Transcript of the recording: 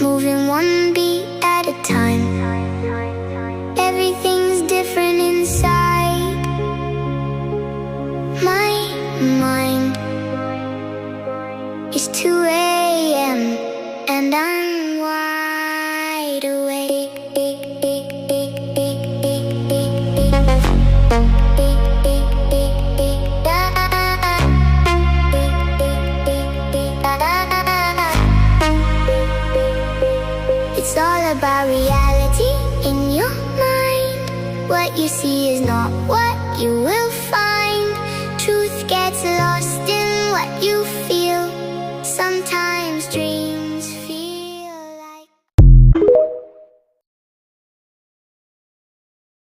moving one beat at a time. Everything's different inside my mind. It's 2 a.m. and I'm wide awake. It's all about reality in your mind. What you see is not what you will